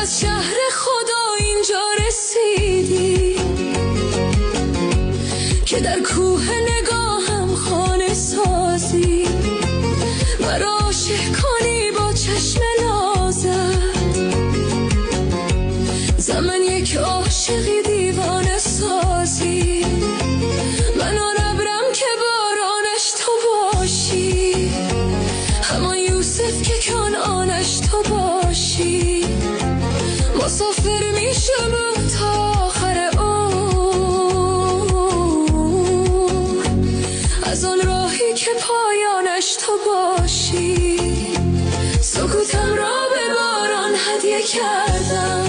از شهر خدا اینجا رسیدی که در کوه نگاهم خانه سازی مرا عاشق کنی با چشم نازت زمن یک عاشقی دیوانه سازی منو نبرم که بارانش تو باشی همان یوسف که کنعانش تو باشی مسافر میشم تا آخر عمر از آن راهی که پایانش تو باشی سکوتم را به باران هدیه کردم